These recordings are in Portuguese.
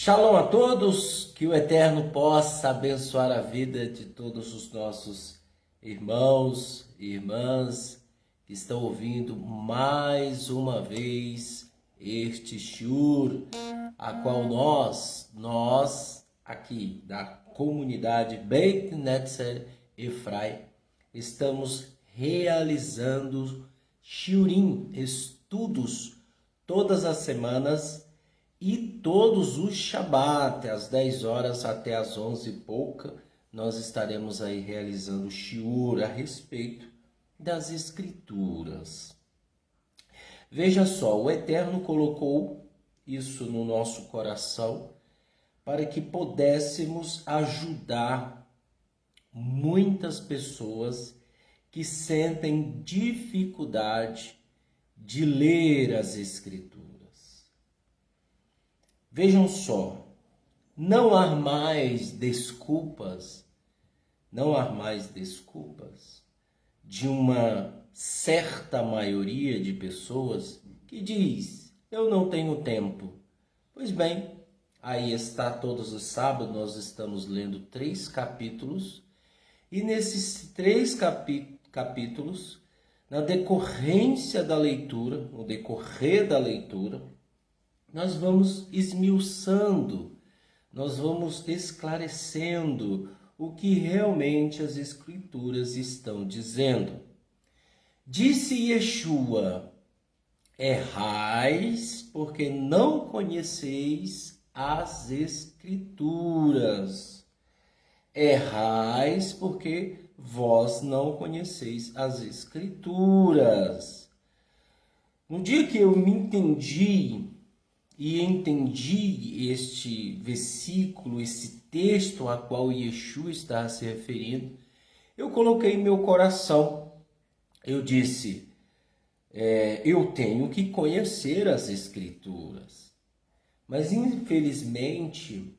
Shalom a todos, que o Eterno possa abençoar a vida de todos os nossos irmãos e irmãs que estão ouvindo mais uma vez este shiur, a qual nós aqui da comunidade Beit Netzer Efrai estamos realizando shiurim, estudos todas as semanas e todos os Shabat, às 10 horas até às 11 e pouca, nós estaremos aí realizando shiur a respeito das Escrituras. Veja só, o Eterno colocou isso no nosso coração para que pudéssemos ajudar muitas pessoas que sentem dificuldade de ler as Escrituras. Vejam só, não há mais desculpas de uma certa maioria de pessoas que diz, eu não tenho tempo. Pois bem, aí está, todos os sábados nós estamos lendo 3 capítulos, e nesses 3 capítulos, na decorrência da leitura, no decorrer da leitura, nós vamos esmiuçando, nós vamos esclarecendo o que realmente as Escrituras estão dizendo. Disse Yeshua, errais porque não conheceis as Escrituras. Errais porque vós não conheceis as Escrituras. No dia que eu me entendi este versículo, esse texto a qual Yeshua está se referindo, eu coloquei em meu coração, eu disse, eu tenho que conhecer as Escrituras. Mas infelizmente,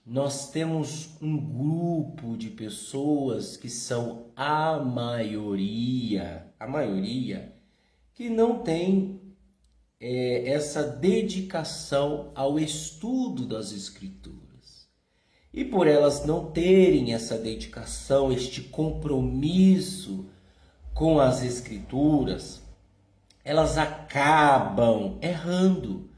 nós temos um grupo de pessoas que são a maioria que não tem essa dedicação ao estudo das Escrituras. E por elas não terem essa dedicação, este compromisso com as Escrituras, elas acabam errando,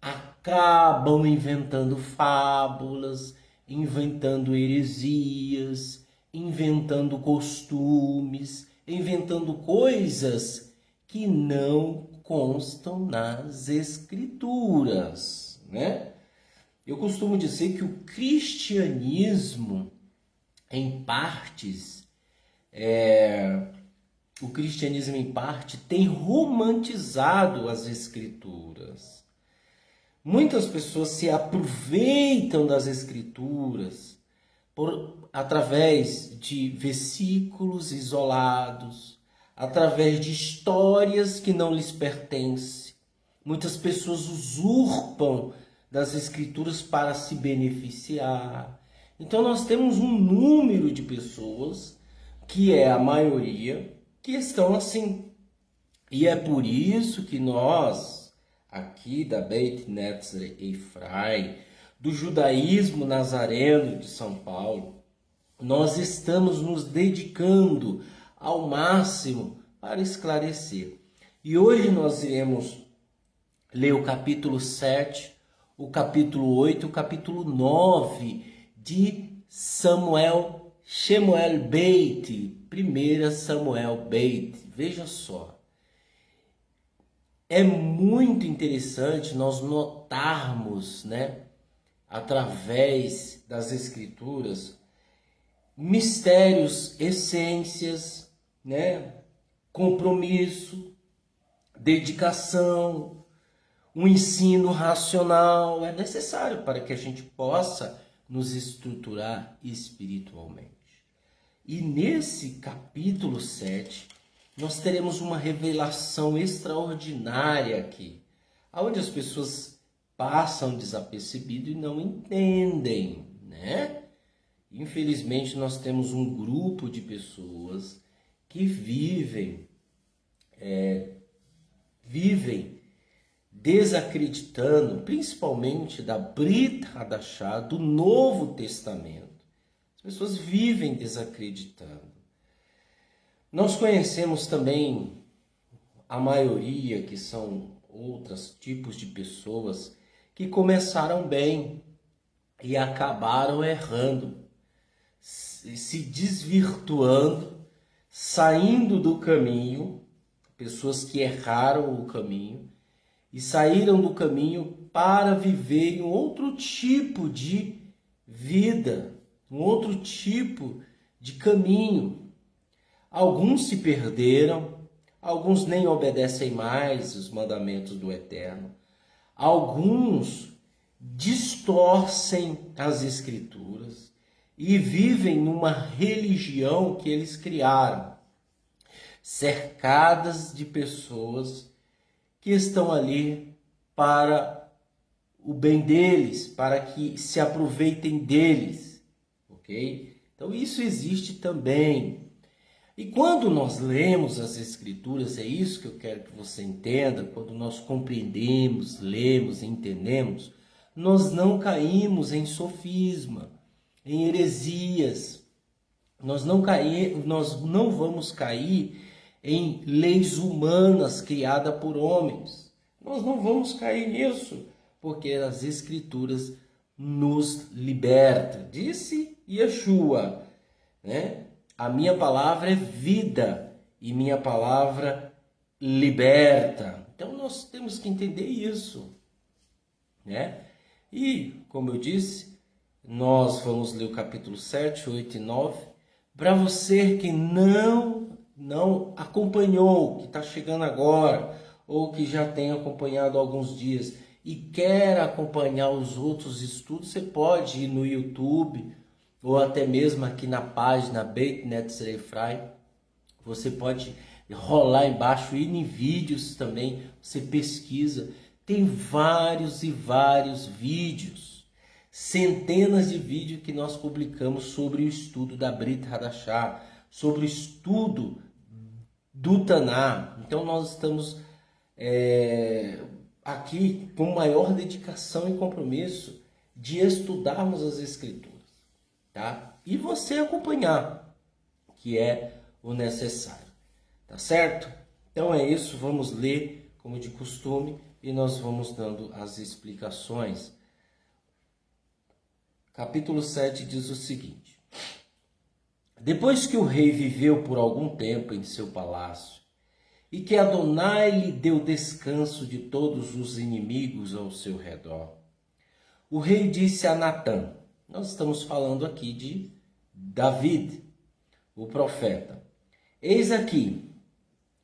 acabam inventando fábulas, inventando heresias, inventando costumes, inventando coisas que não constam nas Escrituras, né? Eu costumo dizer que o cristianismo, em parte, tem romantizado as Escrituras. Muitas pessoas se aproveitam das Escrituras através de versículos isolados, através de histórias que não lhes pertencem. Muitas pessoas usurpam das Escrituras para se beneficiar. Então nós temos um número de pessoas, que é a maioria, que estão assim. E é por isso que nós, aqui da Beit Netzer Efrai, do judaísmo nazareno de São Paulo, nós estamos nos dedicando ao máximo para esclarecer. E hoje nós iremos ler o capítulo 7, o capítulo 8, o capítulo 9 de Shemuel Beit, 1 Samuel Beit. Veja só, é muito interessante nós notarmos, né, através das Escrituras, mistérios, essências, né? Compromisso, dedicação, um ensino racional é necessário para que a gente possa nos estruturar espiritualmente. E nesse capítulo 7, nós teremos uma revelação extraordinária aqui, onde as pessoas passam desapercebido e não entendem, né? Infelizmente, nós temos um grupo de pessoas que vivem desacreditando, principalmente da Brit Hadashah, do Novo Testamento. As pessoas vivem desacreditando. Nós conhecemos também a maioria, que são outros tipos de pessoas, que começaram bem e acabaram errando, se desvirtuando, saindo do caminho, pessoas que erraram o caminho e saíram do caminho para viver um outro tipo de vida, um outro tipo de caminho. Alguns se perderam, alguns nem obedecem mais os mandamentos do Eterno, alguns distorcem as Escrituras e vivem numa religião que eles criaram, cercadas de pessoas que estão ali para o bem deles, para que se aproveitem deles, ok? Então isso existe também. E quando nós lemos as Escrituras, é isso que eu quero que você entenda, quando nós compreendemos, lemos, entendemos, nós não caímos em sofisma, em heresias, nós não vamos cair em leis humanas criadas por homens. Nós não vamos cair nisso, porque as Escrituras nos libertam. Disse Yeshua, né? A minha palavra é vida e minha palavra liberta. Então nós temos que entender isso, né? E, como eu disse, nós vamos ler o capítulo 7, 8 e 9. Para você que não acompanhou, que está chegando agora, ou que já tem acompanhado há alguns dias e quer acompanhar os outros estudos, você pode ir no YouTube, ou até mesmo aqui na página Beit Netzrei Fry. Você pode rolar embaixo, ir em vídeos também, você pesquisa. Tem vários e vários vídeos, centenas de vídeos que nós publicamos sobre o estudo da Brit Hadashah, sobre o estudo do Taná. Então nós estamos aqui com maior dedicação e compromisso de estudarmos as Escrituras, tá? E você acompanhar, que é o necessário, tá certo? Então é isso, vamos ler como de costume e nós vamos dando as explicações. Capítulo 7 diz o seguinte: depois que o rei viveu por algum tempo em seu palácio e que Adonai lhe deu descanso de todos os inimigos ao seu redor, o rei disse a Natã, nós estamos falando aqui de David, o profeta: eis aqui,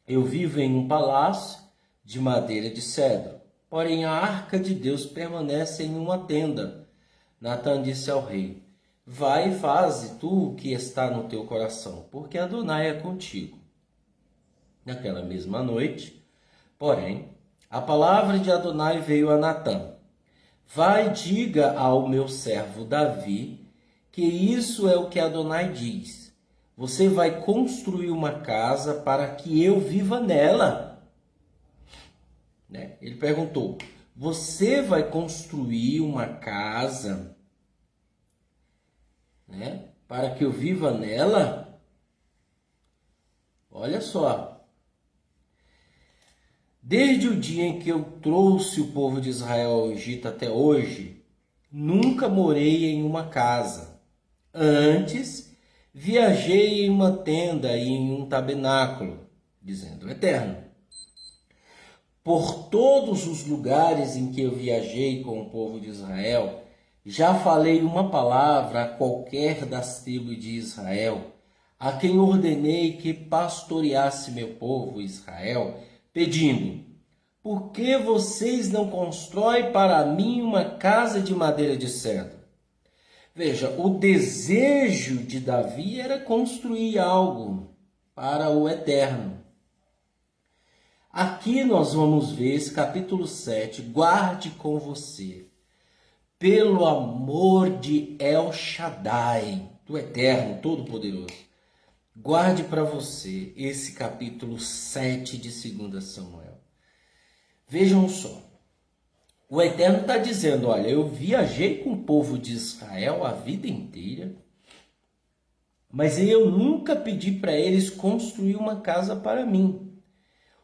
eu vivo em um palácio de madeira de cedro, porém a arca de Deus permanece em uma tenda. Natã disse ao rei: vai e faze tu o que está no teu coração, porque Adonai é contigo. Naquela mesma noite, porém, a palavra de Adonai veio a Natã: vai, diga ao meu servo Davi que isso é o que Adonai diz: você vai construir uma casa para que eu viva nela. Né? Ele perguntou: você vai construir uma casa, né, para que eu viva nela? Olha só. Desde o dia em que eu trouxe o povo de Israel ao Egito até hoje, nunca morei em uma casa. Antes, viajei em uma tenda e em um tabernáculo, dizendo o Eterno. Por todos os lugares em que eu viajei com o povo de Israel, já falei uma palavra a qualquer das tribos de Israel, a quem ordenei que pastoreasse meu povo Israel, pedindo: por que vocês não constroem para mim uma casa de madeira de cedro? Veja, o desejo de Davi era construir algo para o Eterno. Aqui nós vamos ver esse capítulo 7, guarde com você, pelo amor de El Shaddai, do Eterno Todo-Poderoso. Guarde para você esse capítulo 7 de 2 Samuel. Vejam só, O Eterno está dizendo, olha, eu viajei com o povo de Israel a vida inteira, mas eu nunca pedi para eles construir uma casa para mim.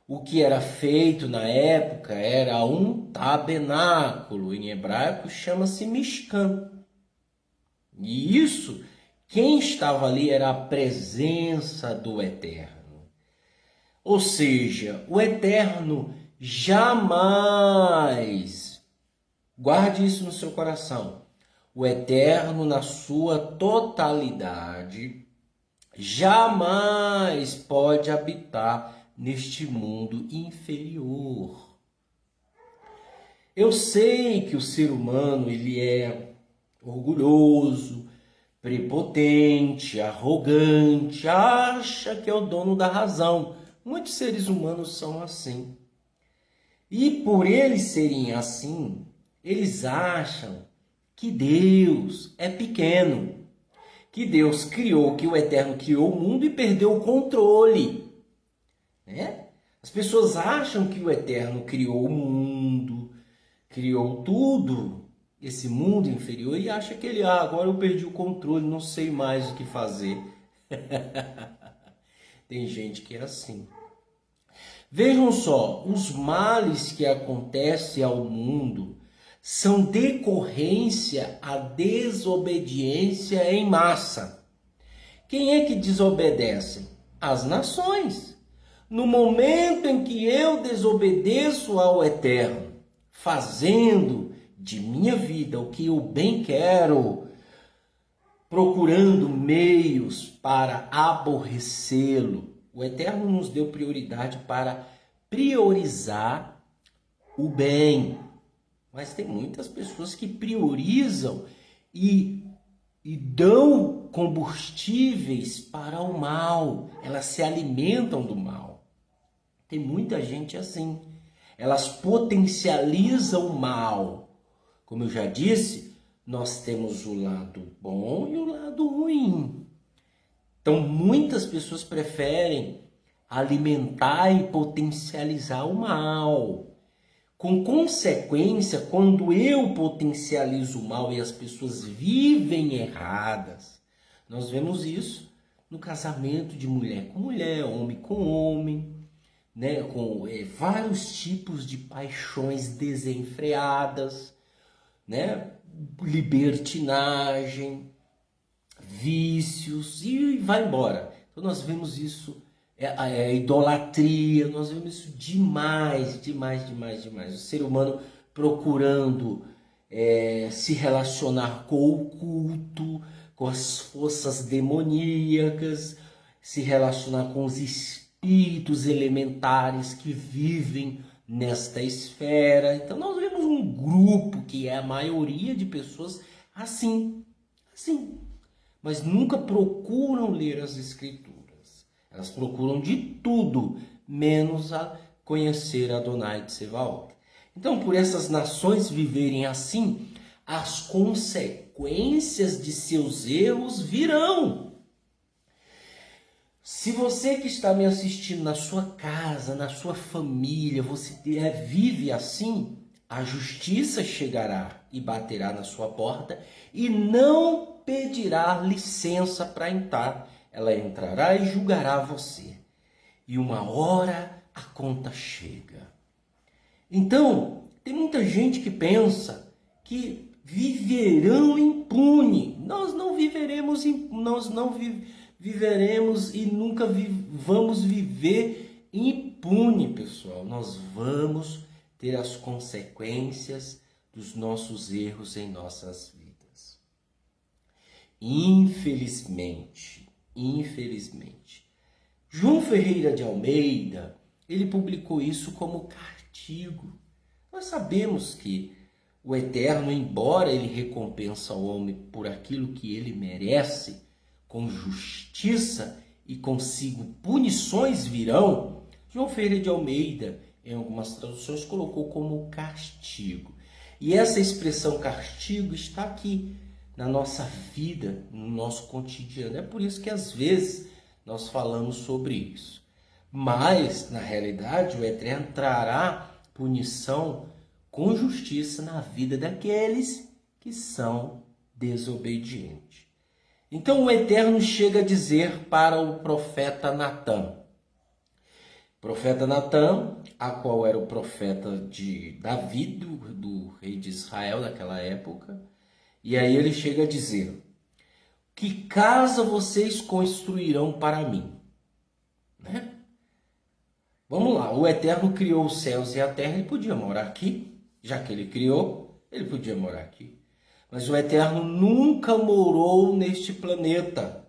O que era feito na época era um tabernáculo, em hebraico chama-se Mishkan. E isso, quem estava ali era a presença do Eterno. Ou seja, o Eterno jamais, guarde isso no seu coração, o Eterno na sua totalidade jamais pode habitar neste mundo inferior. Eu sei que o ser humano ele é orgulhoso, prepotente, arrogante, acha que é o dono da razão. Muitos seres humanos são assim. E por eles serem assim, eles acham que Deus é pequeno, que Deus criou, que o Eterno criou o mundo e perdeu o controle. Né? As pessoas acham que o Eterno criou o mundo, criou tudo, esse mundo inferior, e acha que ele, agora eu perdi o controle, não sei mais o que fazer. Tem gente que é assim. Vejam só, os males que acontecem ao mundo são decorrência à desobediência em massa. Quem é que desobedece? As nações. No momento em que eu desobedeço ao Eterno, fazendo de minha vida o que eu bem quero, procurando meios para aborrecê-lo, o Eterno nos deu prioridade para priorizar o bem. Mas tem muitas pessoas que priorizam e dão combustíveis para o mal. Elas se alimentam do mal. Tem muita gente assim. Elas potencializam o mal. Como eu já disse, nós temos o lado bom e o lado ruim. Então, muitas pessoas preferem alimentar e potencializar o mal. Com consequência, quando eu potencializo o mal e as pessoas vivem erradas, nós vemos isso no casamento de mulher com mulher, homem com homem, né? Com vários tipos de paixões desenfreadas, né? Libertinagem, vícios e vai embora. Então nós vemos isso, idolatria, nós vemos isso demais. O ser humano procurando se relacionar com o culto, com as forças demoníacas, se relacionar com os espíritos elementares que vivem nesta esfera. Então nós vemos um grupo que é a maioria de pessoas assim. Mas nunca procuram ler as Escrituras. Elas procuram de tudo, menos a conhecer Adonai Tsevaot. Então, por essas nações viverem assim, as consequências de seus erros virão. Se você que está me assistindo na sua casa, na sua família, você vive assim, a justiça chegará e baterá na sua porta e não pedirá licença para entrar. Ela entrará e julgará você. E uma hora a conta chega. Então, tem muita gente que pensa que viverão impune. Nós não viveremos e nunca vamos viver impune, pessoal. Nós vamos ter as consequências dos nossos erros em nossas vidas. Infelizmente, João Ferreira de Almeida, ele publicou isso como castigo. Nós sabemos que o Eterno, embora ele recompensa o homem por aquilo que ele merece, com justiça e consigo punições virão, João Ferreira de Almeida, em algumas traduções, colocou como castigo. E essa expressão castigo está aqui na nossa vida, no nosso cotidiano. É por isso que às vezes nós falamos sobre isso. Mas, na realidade, o Eterno trará punição com justiça na vida daqueles que são desobedientes. Então o Eterno chega a dizer para o profeta Natã. O profeta Natã, a qual era o profeta de Davi, do rei de Israel naquela época, e aí ele chega a dizer: que casa vocês construirão para mim? Né? Vamos lá, o Eterno criou os céus e a terra, ele podia morar aqui, já que ele criou, ele podia morar aqui. Mas o Eterno nunca morou neste planeta.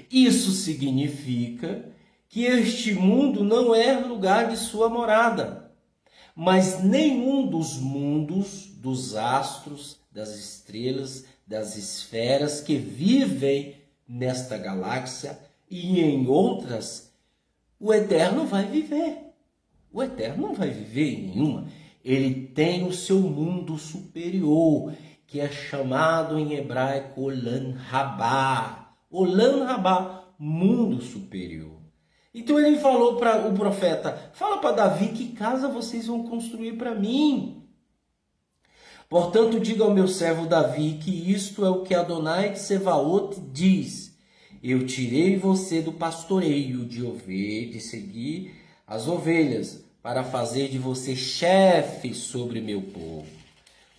Isso significa que este mundo não é lugar de sua morada. Mas nenhum dos mundos, dos astros, das estrelas, das esferas que vivem nesta galáxia e em outras, o Eterno vai viver. O Eterno não vai viver em nenhuma. Ele tem o seu mundo superior, que é chamado em hebraico Olam Rabá. Olam Rabá, mundo superior. Então ele falou para o profeta: fala para Davi que casa vocês vão construir para mim. Portanto, diga ao meu servo Davi que isto é o que Adonai de Sevaot diz: eu tirei você do pastoreio de seguir as ovelhas, para fazer de você chefe sobre meu povo.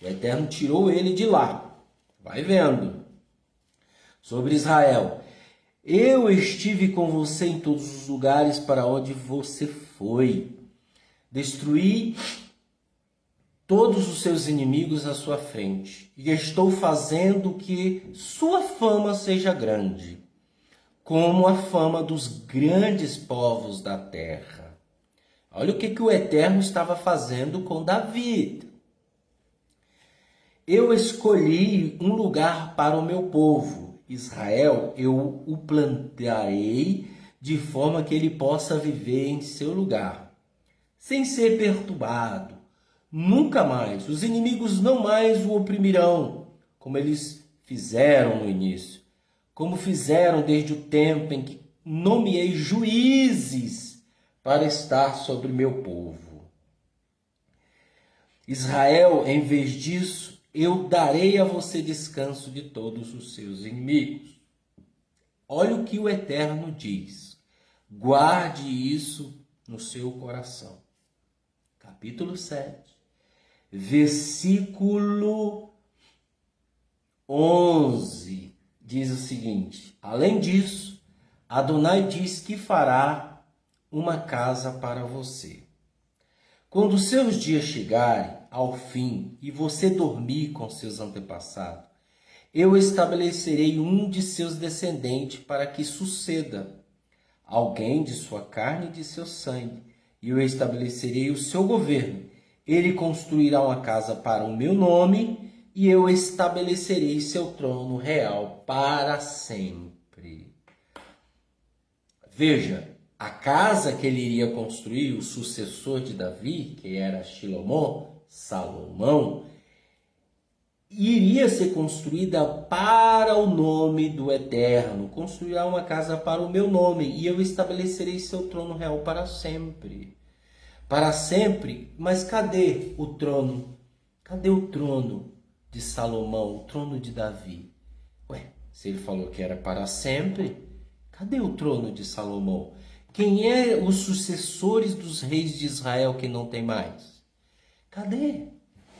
O Eterno tirou ele de lá. Vai vendo. Sobre Israel: eu estive com você em todos os lugares para onde você foi. Destruí todos os seus inimigos à sua frente. E estou fazendo que sua fama seja grande, como a fama dos grandes povos da terra. Olha o que o Eterno estava fazendo com Davi. Eu escolhi um lugar para o meu povo, Israel. Eu o plantarei de forma que ele possa viver em seu lugar, sem ser perturbado. Nunca mais. Os inimigos não mais o oprimirão, como eles fizeram no início, como fizeram desde o tempo em que nomeei juízes para estar sobre meu povo. Israel, em vez disso, eu darei a você descanso de todos os seus inimigos. Olha o que o Eterno diz. Guarde isso no seu coração. Capítulo 7, versículo 11, diz o seguinte: além disso, Adonai diz que fará uma casa para você. Quando os seus dias chegarem ao fim e você dormir com seus antepassados, eu estabelecerei um de seus descendentes para que suceda, alguém de sua carne e de seu sangue, e eu estabelecerei o seu governo. Ele construirá uma casa para o meu nome, e eu estabelecerei seu trono real para sempre. Veja, a casa que ele iria construir, o sucessor de Davi, que era Salomão, iria ser construída para o nome do Eterno. Construirá uma casa para o meu nome, e eu estabelecerei seu trono real para sempre. Para sempre? Mas cadê o trono? Cadê o trono de Salomão, o trono de Davi? Ué, se ele falou que era para sempre, cadê o trono de Salomão? Quem é os sucessores dos reis de Israel que não tem mais? Cadê?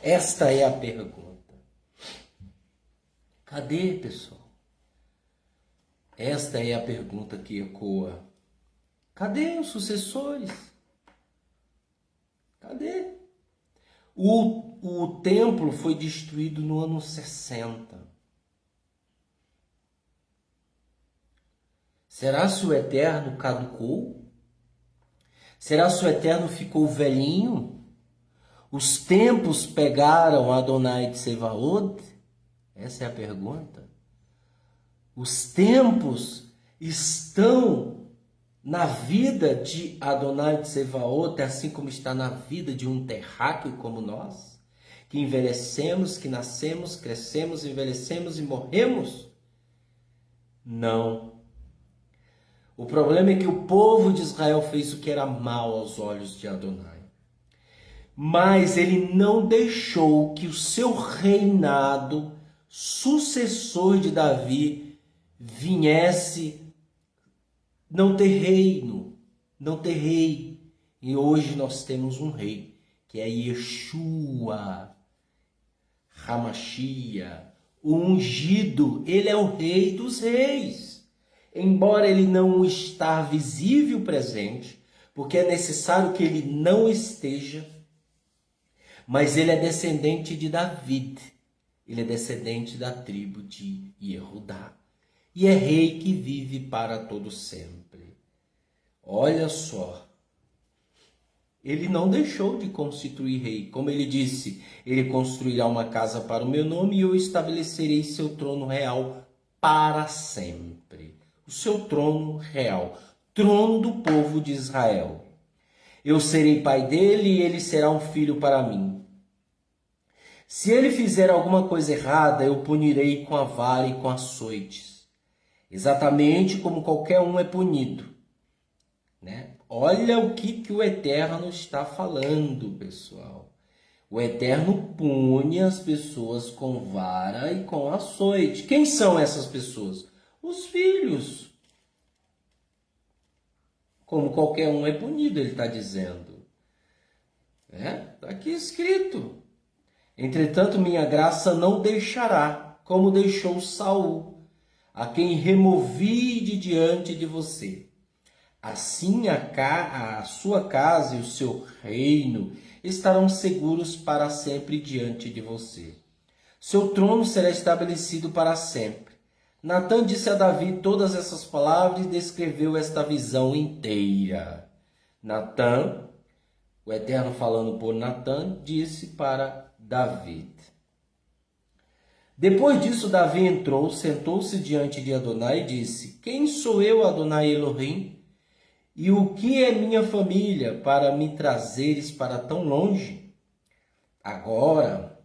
Esta é a pergunta. Cadê, pessoal? Esta é a pergunta que ecoa. Cadê os sucessores? Cadê? O templo foi destruído no ano 60. Será se o Eterno caducou? Será se o Eterno ficou velhinho? Os tempos pegaram Adonai de Sevaot? Essa é a pergunta. Os tempos estão na vida de Adonai de Sevaot, assim como está na vida de um terráqueo como nós, que envelhecemos, que nascemos, crescemos, envelhecemos e morremos? Não. O problema é que o povo de Israel fez o que era mal aos olhos de Adonai. mas ele não deixou que o seu reinado, sucessor de Davi, viesse não ter reino, não ter rei. E hoje nós temos um rei, que é Yeshua, Hamashia, o ungido. Ele é o rei dos reis. Embora ele não está visível presente, porque é necessário que ele não esteja, mas ele é descendente de David. Ele é descendente da tribo de Yehudá. E é rei que vive para todo sempre. Olha só. Ele não deixou de constituir rei. Como ele disse, ele construirá uma casa para o meu nome e eu estabelecerei seu trono real para sempre. O seu trono real. Trono do povo de Israel. Eu serei pai dele e ele será um filho para mim. Se ele fizer alguma coisa errada, eu punirei com a vara e com açoites. Exatamente como qualquer um é punido. Né? Olha o que o Eterno está falando, pessoal. O Eterno pune as pessoas com vara e com açoite. Quem são essas pessoas? Os filhos. Como qualquer um é punido, ele está dizendo. Está aqui escrito. Entretanto, minha graça não deixará, como deixou Saul, a quem removi de diante de você. Assim a sua casa e o seu reino estarão seguros para sempre diante de você. Seu trono será estabelecido para sempre. Natã disse a Davi todas essas palavras e descreveu esta visão inteira. Natã, o Eterno falando por Natã, disse para Davi. Depois disso, Davi entrou, sentou-se diante de Adonai e disse: Quem sou eu, Adonai Elohim? E o que é minha família para me trazeres para tão longe? Agora,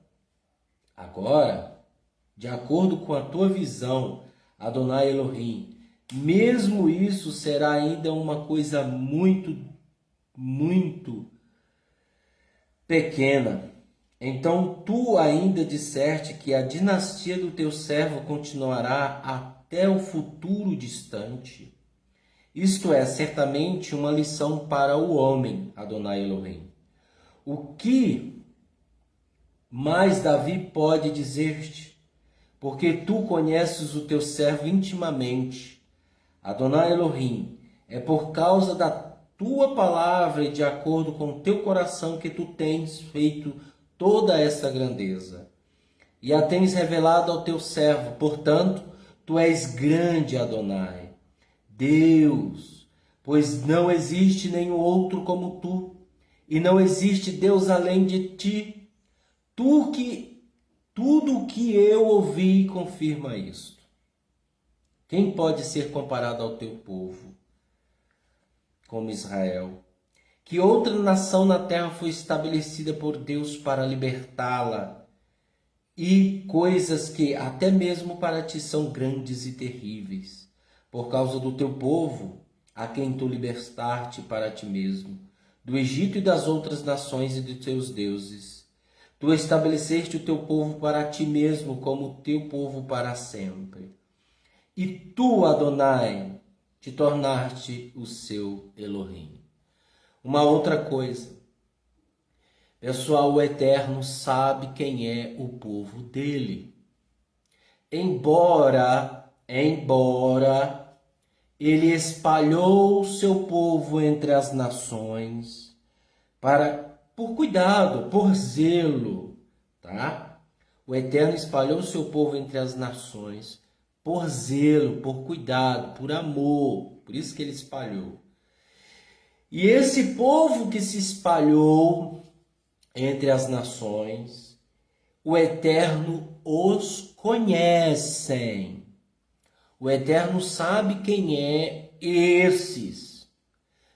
de acordo com a tua visão, Adonai Elohim, mesmo isso será ainda uma coisa muito, muito pequena. Então tu ainda disseste que a dinastia do teu servo continuará até o futuro distante. Isto é certamente uma lição para o homem, Adonai Elohim. O que mais Davi pode dizer-te? Porque tu conheces o teu servo intimamente. Adonai Elohim, é por causa da tua palavra e de acordo com o teu coração que tu tens feito toda essa grandeza. E a tens revelado ao teu servo. Portanto, tu és grande, Adonai. Deus, pois não existe nenhum outro como tu, e não existe Deus além de ti. Tudo o que eu ouvi confirma isto. Quem pode ser comparado ao teu povo, como Israel? Que outra nação na terra foi estabelecida por Deus para libertá-la? E coisas que até mesmo para ti são grandes e terríveis. Por causa do teu povo, a quem tu libertaste para ti mesmo, do Egito e das outras nações e dos teus deuses. Tu estabeleceste o teu povo para ti mesmo, como o teu povo para sempre. E tu, Adonai, te tornaste o seu Elohim. Uma outra coisa. Pessoal, o Eterno sabe quem é o povo dele. Embora ele espalhou o seu povo entre as nações por cuidado, por zelo, tá? O Eterno espalhou o seu povo entre as nações por zelo, por cuidado, por amor. Por isso que ele espalhou. E esse povo que se espalhou entre as nações, o Eterno os conhece. O Eterno sabe quem é esses.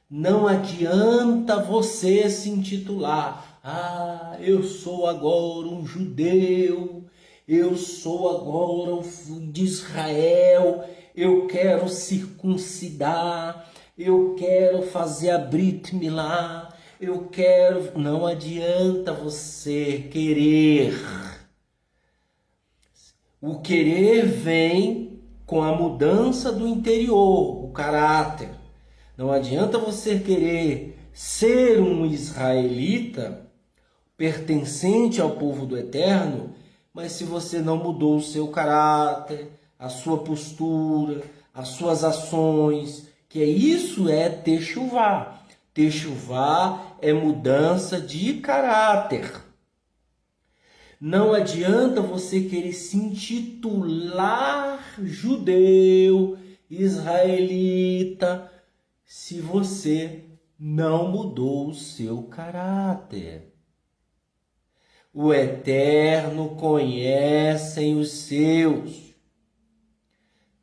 Não adianta você se intitular: eu sou agora um judeu, eu sou agora um de Israel, eu quero circuncidar, eu quero fazer a Brit Milá, eu quero. Não adianta você querer. O querer vem com a mudança do interior, o caráter. Não adianta você querer ser um israelita pertencente ao povo do Eterno, mas se você não mudou o seu caráter, a sua postura, as suas ações, que isso é techuvá. Techuvá é mudança de caráter. Não adianta você querer se intitular judeu, israelita, se você não mudou o seu caráter. O Eterno conhece os seus.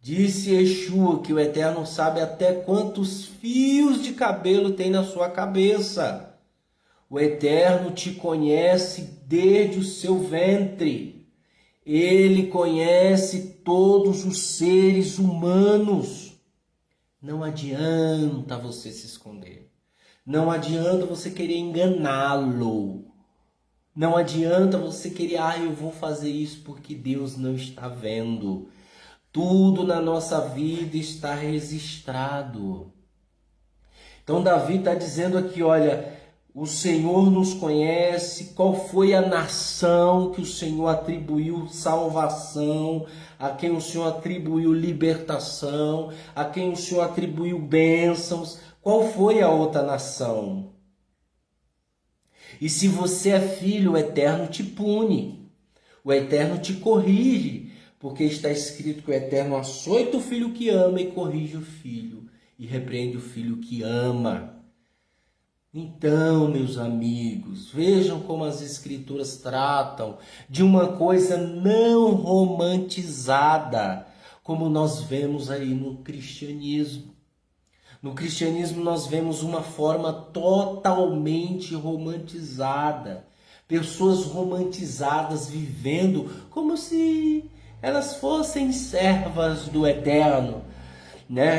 Disse Yeshua que o Eterno sabe até quantos fios de cabelo tem na sua cabeça. O Eterno te conhece desde o seu ventre. Ele conhece todos os seres humanos. Não adianta você se esconder. Não adianta você querer enganá-lo. Não adianta você querer, eu vou fazer isso porque Deus não está vendo. Tudo na nossa vida está registrado. Então Davi está dizendo aqui, olha, o Senhor nos conhece, qual foi a nação que o Senhor atribuiu salvação, a quem o Senhor atribuiu libertação, a quem o Senhor atribuiu bênçãos, qual foi a outra nação? E se você é filho, o Eterno te pune, o Eterno te corrige, porque está escrito que o Eterno açoita o filho que ama e corrige o filho, e repreende o filho que ama. Então, meus amigos, vejam como as Escrituras tratam de uma coisa não romantizada, como nós vemos aí no cristianismo. No cristianismo nós vemos uma forma totalmente romantizada. Pessoas romantizadas vivendo como se elas fossem servas do Eterno.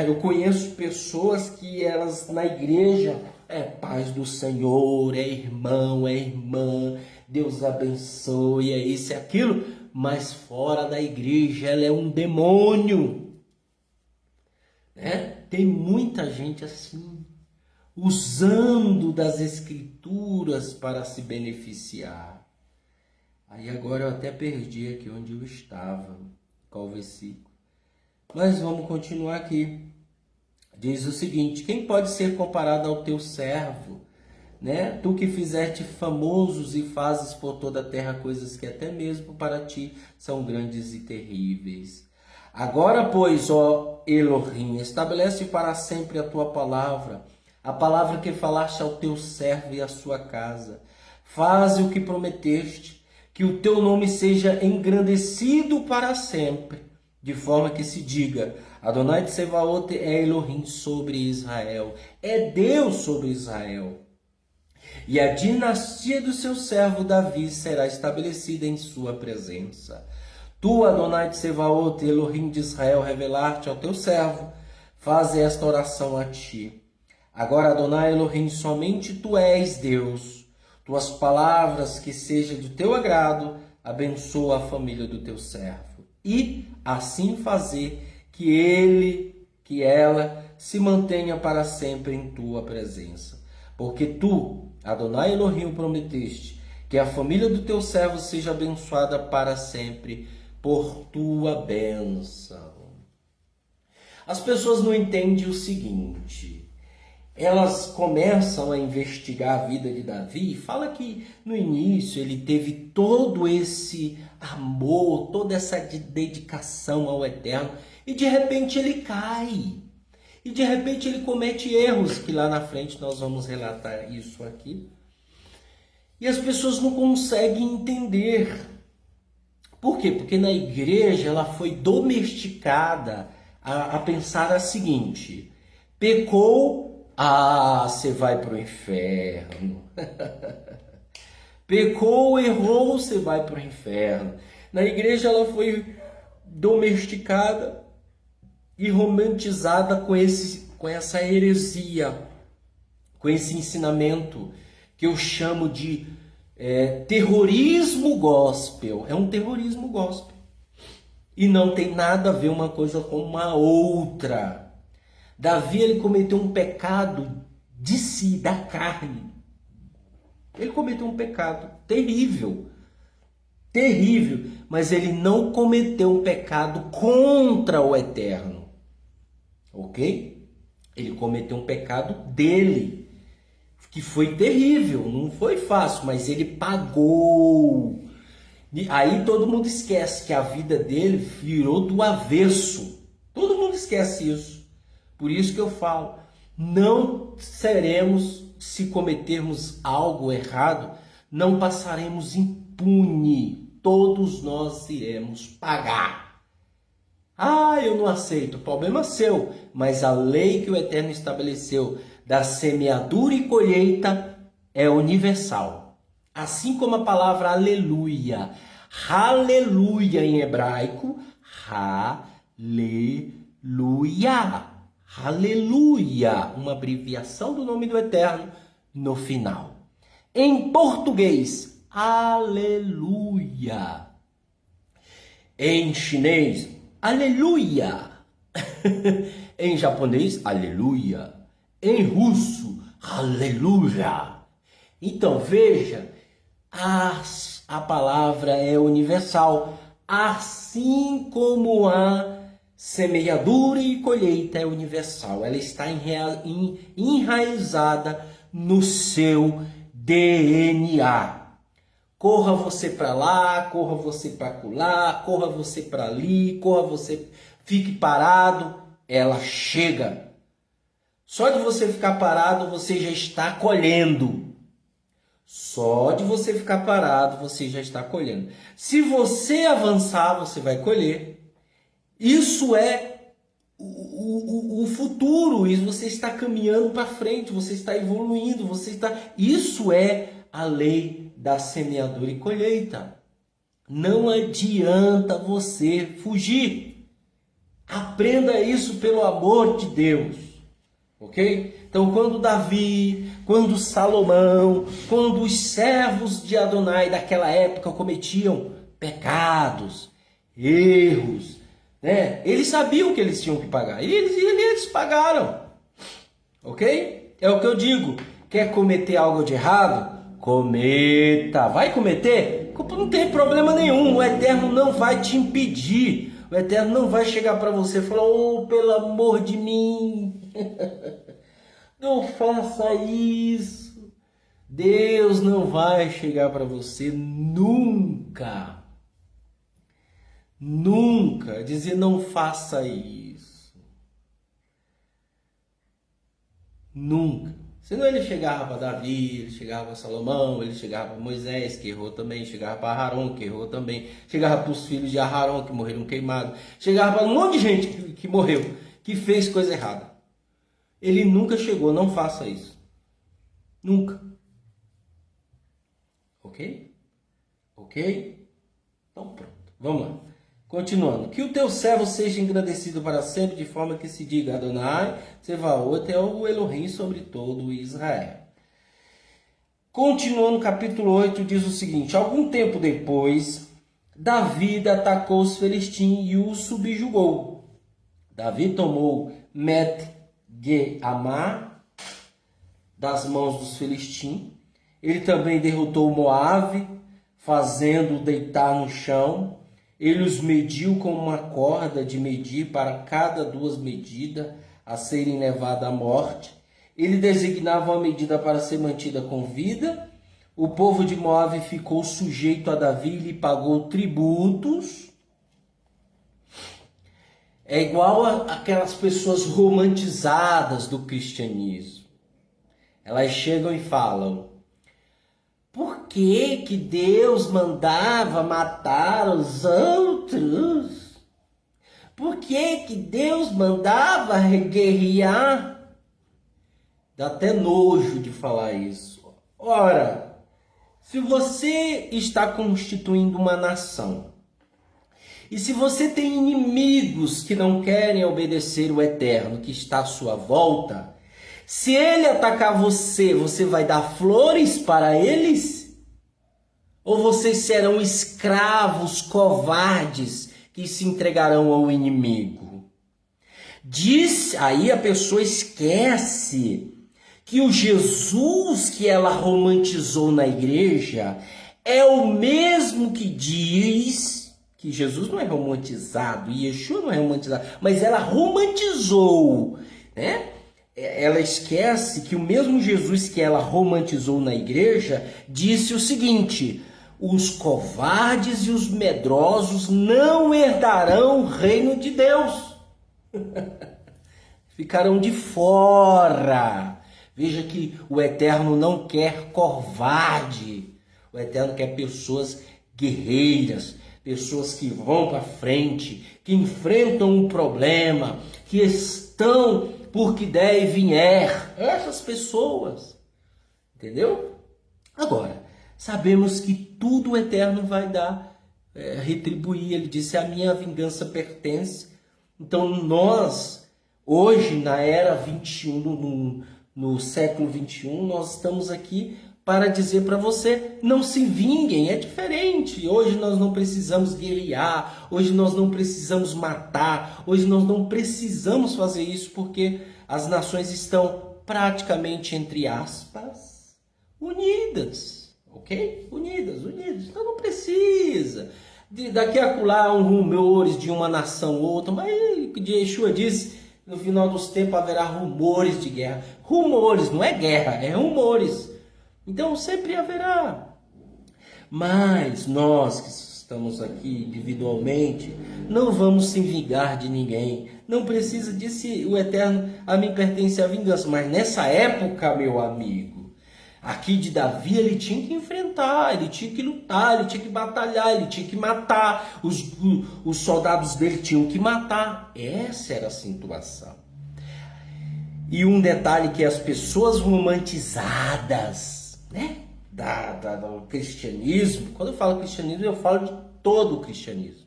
Eu conheço pessoas que elas na igreja é paz do Senhor, é irmão, é irmã, Deus abençoe, é isso e aquilo, mas fora da igreja ela é um demônio. Tem muita gente assim, usando das Escrituras para se beneficiar. Aí agora eu até perdi aqui onde eu estava, qual versículo. Mas vamos continuar aqui. Diz o seguinte: quem pode ser comparado ao teu servo? Tu que fizeste famosos e fazes por toda a terra coisas que até mesmo para ti são grandes e terríveis. Agora, pois, ó Elohim, estabelece para sempre a tua palavra, a palavra que falaste ao teu servo e à sua casa. Faze o que prometeste, que o teu nome seja engrandecido para sempre, de forma que se diga: Adonai Tsevaot é Elohim sobre Israel, é Deus sobre Israel. E a dinastia do seu servo Davi será estabelecida em sua presença. Tu, Adonai Tsevaot, Elohim de Israel, revelar-te ao teu servo, faze esta oração a ti. Agora, Adonai Elohim, somente tu és Deus. Tuas palavras, que seja do teu agrado, abençoa a família do teu servo. E assim fazer que ela se mantenha para sempre em tua presença. Porque tu, Adonai Elohim, prometeste que a família do teu servo seja abençoada para sempre por tua bênção. As pessoas não entendem o seguinte: elas começam a investigar a vida de Davi e fala que no início ele teve todo esse amor, toda essa dedicação ao Eterno, e de repente ele cai. E de repente ele comete erros, que lá na frente nós vamos relatar isso aqui. E as pessoas não conseguem entender. Por quê? Porque na igreja ela foi domesticada a pensar a seguinte: pecou, você vai para o inferno. Pecou, errou, você vai para o inferno. Na igreja ela foi domesticada e romantizada com essa heresia, com esse ensinamento que eu chamo de terrorismo gospel. É um terrorismo gospel. E não tem nada a ver uma coisa com uma outra. Davi, ele cometeu um pecado de si, da carne. Ele cometeu um pecado terrível. Terrível. Mas ele não cometeu um pecado contra o Eterno. Ok? Ele cometeu um pecado dele, que foi terrível, não foi fácil, mas ele pagou. E aí todo mundo esquece que a vida dele virou do avesso. Todo mundo esquece isso. Por isso que eu falo, não seremos, se cometermos algo errado, não passaremos impune. Todos nós iremos pagar. Ah, eu não aceito, problema seu. Mas a lei que o Eterno estabeleceu da semeadura e colheita é universal. Assim como a palavra aleluia. Aleluia em hebraico. Aleluia. Aleluia. Uma abreviação do nome do Eterno no final. Em português, aleluia. Em chinês, aleluia. Em japonês, aleluia. Em russo, aleluia. Então, veja, a palavra é universal, assim como a semeadura e colheita é universal. Ela está enraizada no seu DNA. Corra você para lá, corra você para acolá, corra você para ali, corra você, fique parado, ela chega. Só de você ficar parado, você já está colhendo. Só de você ficar parado, você já está colhendo. Se você avançar, você vai colher. Isso é o futuro, isso você está caminhando para frente, você está evoluindo, isso é a lei da semeadura e colheita. Não adianta você fugir. Aprenda isso pelo amor de Deus. Ok? Então, quando Davi, quando Salomão, quando os servos de Adonai daquela época cometiam pecados, erros, né? Eles sabiam que eles tinham que pagar. E eles pagaram. Ok? É o que eu digo. Quer cometer algo de errado? Cometa. Vai cometer? Não tem problema nenhum. O Eterno não vai te impedir. O Eterno não vai chegar para você e falar: oh, pelo amor de mim, não faça isso. Deus não vai chegar para você nunca. Nunca. Dizer não faça isso. Nunca. Senão ele chegava para Davi, ele chegava para Salomão, ele chegava para Moisés, que errou também, chegava para Aharon, que errou também, chegava para os filhos de Aharon, que morreram queimados, chegava para um monte de gente que morreu, que fez coisa errada. Ele nunca chegou, não faça isso. Nunca. Ok? Ok? Então pronto, vamos lá. Continuando, que o teu servo seja engrandecido para sempre, de forma que se diga: Adonai, Tsevaot é o Elohim sobre todo Israel. Continuando, capítulo 8, diz o seguinte: algum tempo depois, Davi atacou os filisteus e os subjugou. Davi tomou Bet-Geamá das mãos dos filisteus. Ele também derrotou Moabe, fazendo-o deitar no chão. Ele os mediu com uma corda de medir para cada 2 medidas a serem levadas à morte. Ele designava uma medida para ser mantida com vida. O povo de Moabe ficou sujeito a Davi e lhe pagou tributos. É igual aquelas pessoas romantizadas do cristianismo. Elas chegam e falam: por que Deus mandava matar os outros? Por que Deus mandava guerrear? Dá até nojo de falar isso. Ora, se você está constituindo uma nação, e se você tem inimigos que não querem obedecer o Eterno que está à sua volta, Se ele atacar você, você vai dar flores para eles? Ou vocês serão escravos covardes que se entregarão ao inimigo? Aí a pessoa esquece que o Jesus que ela romantizou na igreja é o mesmo que diz que Jesus não é romantizado, Yeshua não é romantizado, mas ela romantizou, né? Ela esquece que o mesmo Jesus que ela romantizou na igreja disse o seguinte: os covardes e os medrosos não herdarão o reino de Deus. Ficarão de fora. Veja que o Eterno não quer covarde. O Eterno quer pessoas guerreiras, pessoas que vão para frente, que enfrentam um problema, que estão porque der e vier. Essas pessoas. Entendeu? Agora, sabemos que tudo o Eterno vai dar, retribuir. Ele disse, a minha vingança pertence. Então nós, hoje, na era 21, no século 21, nós estamos aqui para dizer para você, não se vinguem, é diferente. Hoje nós não precisamos guerrear, hoje nós não precisamos matar, hoje nós não precisamos fazer isso porque as nações estão praticamente, entre aspas, unidas, ok? Unidas. Então não precisa. Daqui a acolá rumores de uma nação ou outra, mas Yeshua disse, no final dos tempos haverá rumores de guerra. Rumores, não é guerra, é rumores. Então sempre haverá. Mas nós que estamos aqui individualmente, não vamos se vingar de ninguém. Não precisa, disse o Eterno, a mim pertence a vingança. Mas nessa época, meu amigo, aqui de Davi, ele tinha que enfrentar, ele tinha que lutar, ele tinha que batalhar, ele tinha que matar. Os soldados dele tinham que matar. Essa era a situação. E um detalhe que as pessoas romantizadas, né, do cristianismo, quando eu falo cristianismo, eu falo de todo o cristianismo.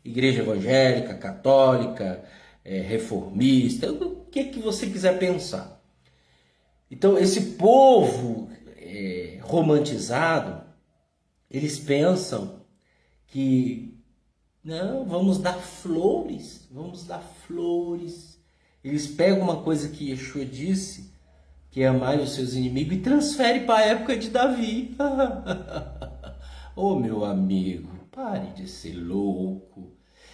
Igreja evangélica, católica, reformista, o que você quiser pensar. Então, esse povo romantizado, eles pensam que, não, vamos dar flores. Eles pegam uma coisa que Yeshua disse, que é amar os seus inimigos, e transfere para a época de Davi. Ô meu amigo, pare de ser louco.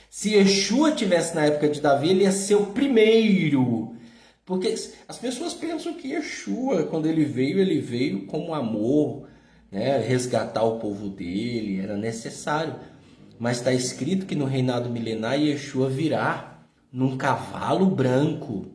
Se Yeshua tivesse na época de Davi, ele ia ser o primeiro. Porque as pessoas pensam que Yeshua, quando ele veio como amor, né, resgatar o povo dele, era necessário. Mas está escrito que no reinado milenar Yeshua virá num cavalo branco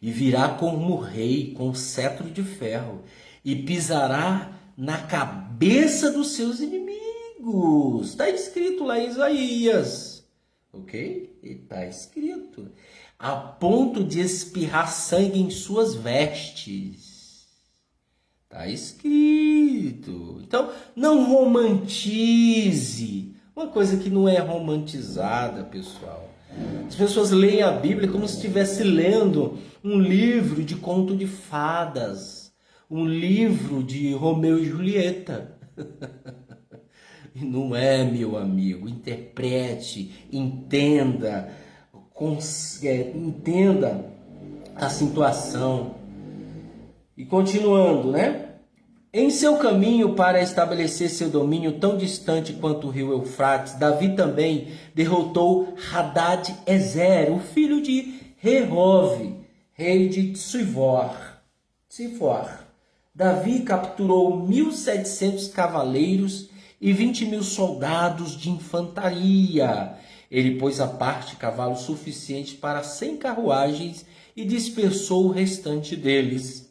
e virá como rei, com cetro de ferro, e pisará na cabeça dos seus inimigos. Está escrito lá em Isaías, ok? Está escrito. A ponto de espirrar sangue em suas vestes. Está escrito. Então, não romantize. Uma coisa que não é romantizada, pessoal. As pessoas leem a Bíblia como se estivesse lendo um livro de conto de fadas, um livro de Romeu e Julieta. E não é, meu amigo. Interprete, entenda, entenda a situação. E continuando, né? Em seu caminho para estabelecer seu domínio tão distante quanto o rio Eufrates, Davi também derrotou Hadad-Ezer, o filho de Rehove, rei de Tzifor. Davi capturou 1.700 cavaleiros e 20.000 soldados de infantaria. Ele pôs à parte cavalos suficientes para 100 carruagens e dispersou o restante deles.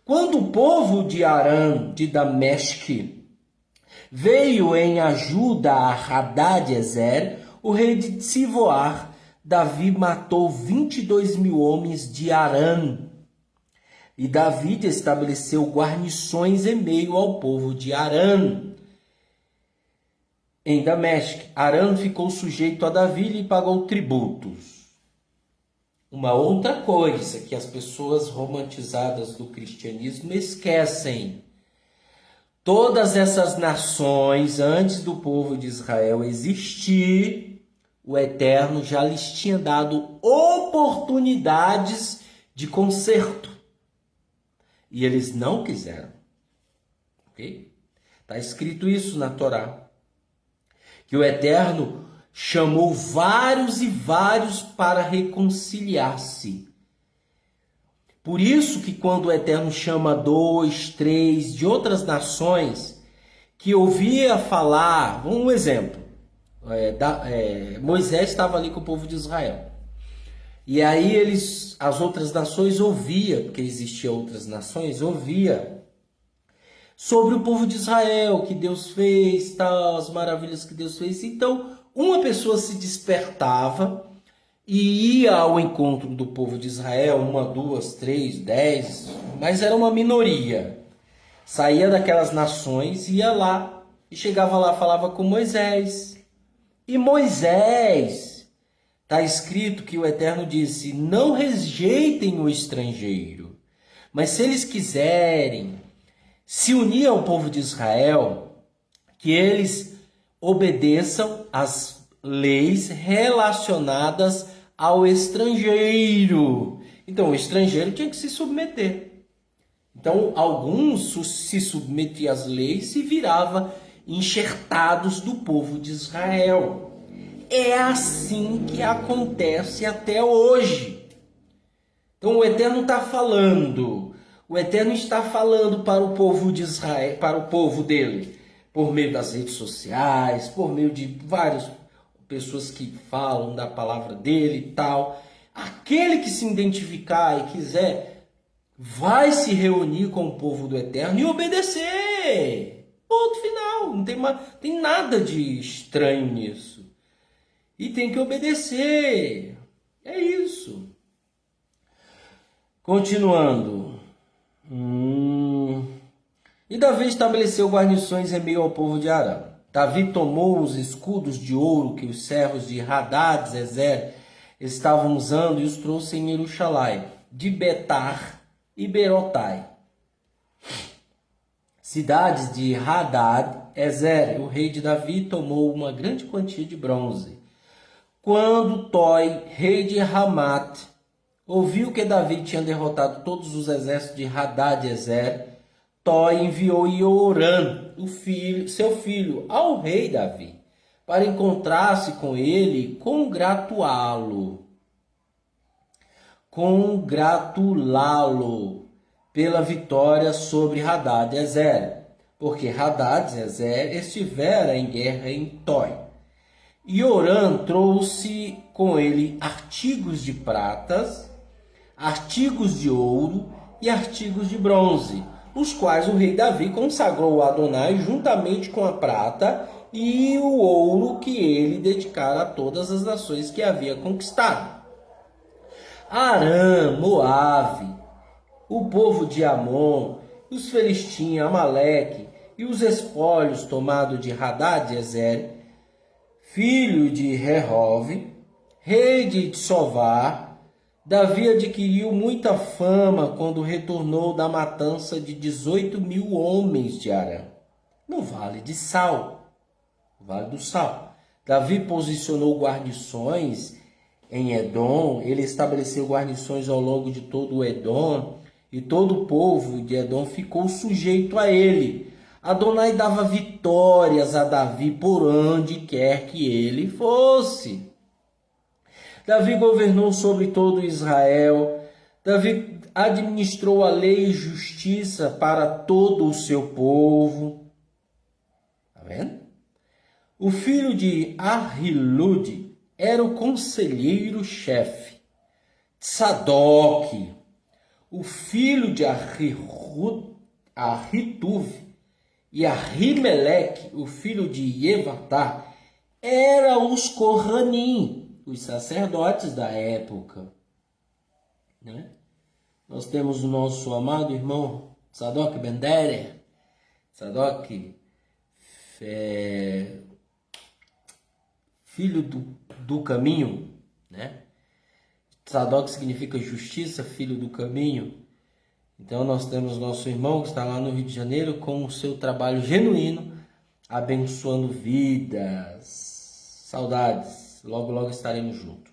Quando o povo de Aram, de Dameski, veio em ajuda a Hadad-Ezer, o rei de Tzivoar, Davi matou 22.000 homens de Aram. E Davi estabeleceu guarnições em meio ao povo de Aram. Em Dameski, Aram ficou sujeito a Davi e lhe pagou tributos. uma outra coisa que as pessoas romantizadas do cristianismo esquecem. Todas essas nações, antes do povo de Israel existir, o Eterno já lhes tinha dado oportunidades de conserto. E eles não quiseram. Ok? Está escrito isso na Torá. Que o Eterno chamou vários e vários para reconciliar-se. Por isso que quando o Eterno chama 2, 3 de outras nações que ouvia falar, um exemplo, Moisés estava ali com o povo de Israel. E aí as outras nações ouvia, porque existiam outras nações, ouvia sobre o povo de Israel, que Deus fez, tal, as maravilhas que Deus fez. Então, uma pessoa se despertava e ia ao encontro do povo de Israel, 1, 2, 3, 10, mas era uma minoria. Saía daquelas nações, ia lá e chegava lá, falava com Moisés. E Moisés, está escrito que o Eterno disse, não rejeitem o estrangeiro, mas se eles quiserem se unir ao povo de Israel, que eles obedeçam às leis relacionadas ao estrangeiro. Então, o estrangeiro tinha que se submeter. Então, alguns se submetiam às leis e viravam enxertados do povo de Israel. É assim que acontece até hoje. Então, o Eterno está falando. O Eterno está falando para o povo de Israel, para o povo dele, por meio das redes sociais, por meio de várias pessoas que falam da palavra dele e tal. Aquele que se identificar e quiser, vai se reunir com o povo do Eterno e obedecer. Ponto final. Não tem nada de estranho nisso. E tem que obedecer. É isso. Continuando. E Davi estabeleceu guarnições em meio ao povo de Aram. Davi tomou os escudos de ouro que os servos de Hadad-Ezer estavam usando e os trouxe em Jerusalém, de Betar e Berotai, cidades de Hadad-Ezer. O rei de Davi tomou uma grande quantia de bronze. Quando Toi, rei de Ramat, ouviu que Davi tinha derrotado todos os exércitos de Hadad-Ezer, Toi enviou Ioram, seu filho, ao rei Davi, para encontrar-se com ele e congratulá-lo pela vitória sobre Hadad-Ezer, porque Hadad-Ezer estivera em guerra em Toi. Ioram trouxe com ele artigos de pratas, artigos de ouro e artigos de bronze, os quais o rei Davi consagrou a Adonai juntamente com a prata e o ouro que ele dedicara a todas as nações que havia conquistado. Aram, Moabe, o povo de Amon, os filisteus, Amaleque e os espólios tomados de Hadad-Ezer, filho de Rehove, rei de Sovar. Davi adquiriu muita fama quando retornou da matança de 18.000 homens de Aram, no Vale de Sal, Vale do Sal. Davi posicionou guarnições em Edom, ele estabeleceu guarnições ao longo de todo o Edom, e todo o povo de Edom ficou sujeito a ele. Adonai dava vitórias a Davi por onde quer que ele fosse. Davi governou sobre todo Israel. Davi administrou a lei e justiça para todo o seu povo. Está vendo? O filho de Ahilude era o conselheiro-chefe. Tsadoc, o filho de Ahituve, e Ahimeleque, o filho de Evatá, eram os Kohanim, os sacerdotes da época, né? Nós temos o nosso amado irmão Tzadoc Ben-Derer, Tzadoc, filho do caminho, né? Sadoc significa justiça, filho do caminho. Então nós temos nosso irmão que está lá no Rio de Janeiro com o seu trabalho genuíno, abençoando vidas. Saudades, logo logo estaremos juntos.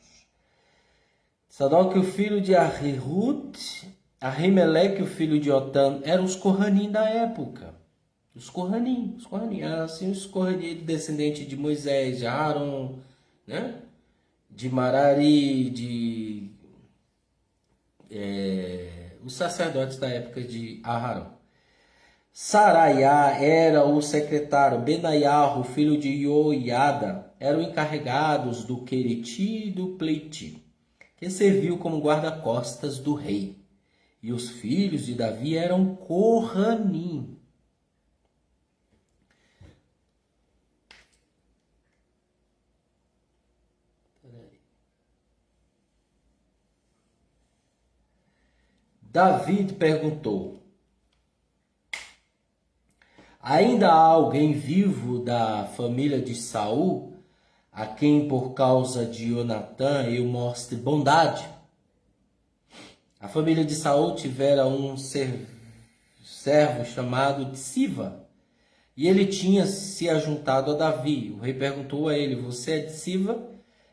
Sadoc, o filho de Ahirut, Ahimeleque, o filho de Otan, eram os Kohanim da época. Os Kohanim, assim, os Kohanim descendentes de Moisés, de Aaron, né? De Marari, os sacerdotes da época de Aharon. Saraiá era o secretário, Benaiah, o filho de Ioiada, eram encarregados do Quereti e do Pleiti, que serviu como guarda-costas do rei. E os filhos de Davi eram Kohanim. Davi perguntou: ainda há alguém vivo da família de Saul, a quem por causa de Jonatã eu mostre bondade? A família de Saul tivera um servo chamado Siva, e ele tinha se ajuntado a Davi. O rei perguntou a ele: você é de Siva?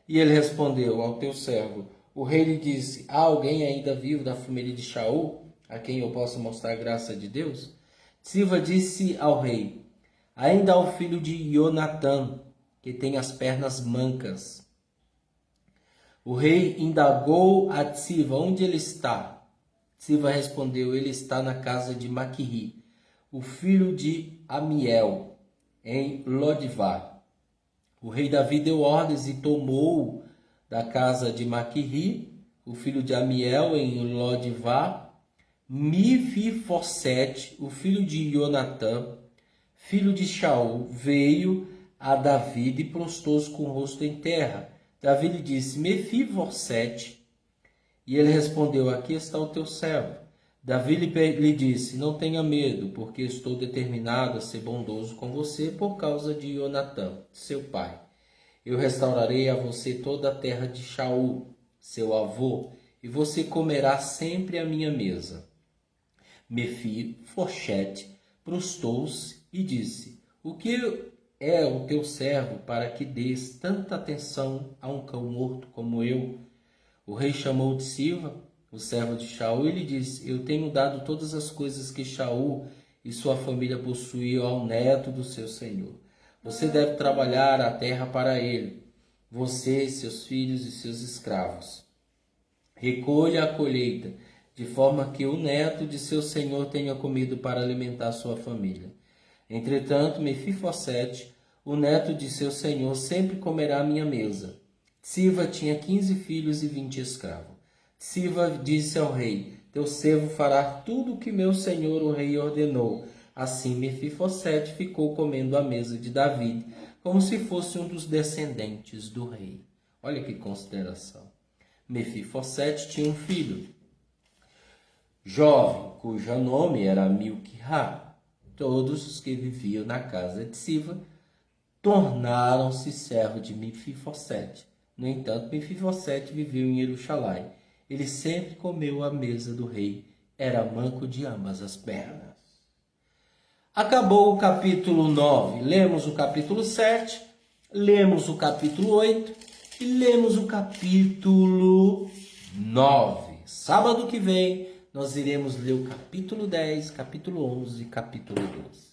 E ele respondeu: ao teu servo. O rei lhe disse: há alguém ainda vivo da família de Shaul, a quem eu possa mostrar a graça de Deus? Siva disse ao rei: ainda há o filho de Jonatã, que tem as pernas mancas. O rei indagou a Siva: onde ele está? Siva respondeu: ele está na casa de Maquiri, o filho de Amiel, em Lodivá. O rei Davi deu ordens e tomou da casa de Maquiri, o filho de Amiel, em Lodivá, Mefibosete, o filho de Jonatã, filho de Shaul, veio a Davi e prostou-se com o rosto em terra. Davi lhe disse: Mefibosete. E ele respondeu: aqui está o teu servo. Davi lhe disse: não tenha medo, porque estou determinado a ser bondoso com você por causa de Jonatã, seu pai. Eu restaurarei a você toda a terra de Shaul, seu avô, e você comerá sempre à minha mesa. Mefibosete prostou-se e disse: o que é o teu servo para que dês tanta atenção a um cão morto como eu? O rei chamou de Siva, o servo de Shaul, e lhe disse: eu tenho dado todas as coisas que Shaul e sua família possuíam ao neto do seu senhor. Você deve trabalhar a terra para ele, você, seus filhos e seus escravos. Recolha a colheita, de forma que o neto de seu senhor tenha comida para alimentar sua família. Entretanto, Mefibosete, o neto de seu senhor, sempre comerá à minha mesa. Siva tinha 15 filhos e 20 escravos. Siva disse ao rei: teu servo fará tudo o que meu senhor o rei ordenou. Assim Mefibosete ficou comendo à mesa de Davi, como se fosse um dos descendentes do rei. Olha que consideração. Mefibosete tinha um filho jovem, cujo nome era Milquirá. Todos os que viviam na casa de Siva tornaram-se servos de Mefibosete. No entanto, Mefibosete viveu em Jerusalém. Ele sempre comeu à mesa do rei. Era manco de ambas as pernas. Acabou o capítulo 9. Lemos o capítulo 7, lemos o capítulo 8 e lemos o capítulo 9. Sábado que vem nós iremos ler o capítulo 10, capítulo 11 e capítulo 12.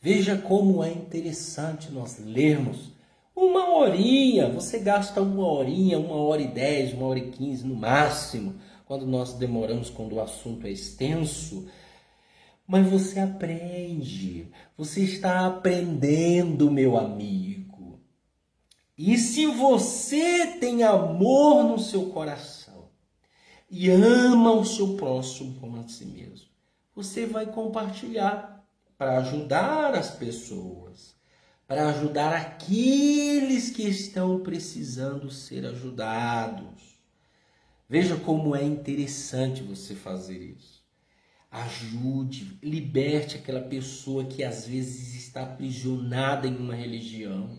Veja como é interessante nós lermos uma horinha. Você gasta uma horinha, 1h10, 1h15 no máximo, quando nós demoramos, quando o assunto é extenso. Mas você aprende, você está aprendendo, meu amigo. E se você tem amor no seu coração e ama o seu próximo como a si mesmo, você vai compartilhar para ajudar as pessoas, para ajudar aqueles que estão precisando ser ajudados. Veja como é interessante você fazer isso. Ajude, liberte aquela pessoa que às vezes está aprisionada em uma religião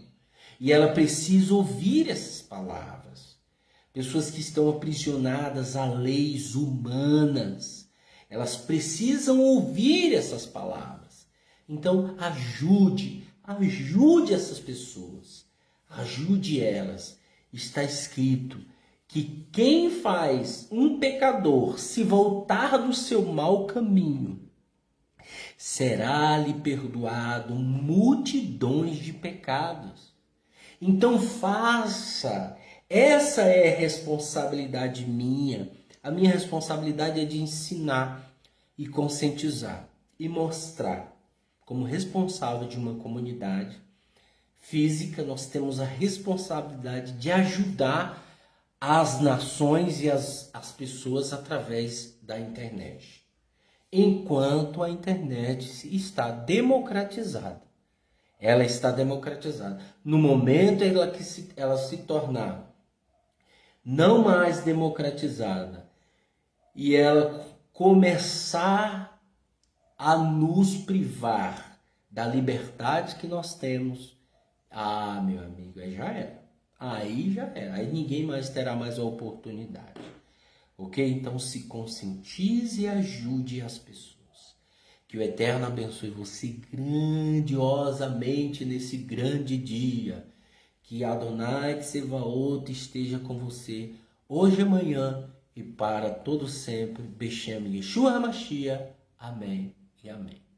e ela precisa ouvir essas palavras. pessoas que estão aprisionadas a leis humanas. Elas precisam ouvir essas palavras. Então, ajude essas pessoas. Ajude elas. Está escrito que quem faz um pecador se voltar do seu mau caminho, será-lhe perdoado multidões de pecados. Então faça. Essa é a responsabilidade minha. A minha responsabilidade é de ensinar e conscientizar e mostrar. Como responsável de uma comunidade física, nós temos a responsabilidade de ajudar as nações e as pessoas através da internet. Enquanto a internet está democratizada. Ela está democratizada. No momento em que ela se tornar não mais democratizada e ela começar a nos privar da liberdade que nós temos, meu amigo, aí já era. Aí já era. Aí ninguém mais terá mais a oportunidade. Ok? Então se conscientize e ajude as pessoas. Que o Eterno abençoe você grandiosamente nesse grande dia. Que Adonai Tsevaot esteja com você hoje, amanhã e para todo sempre. Beshem Yeshua HaMashiach. Amém e amém.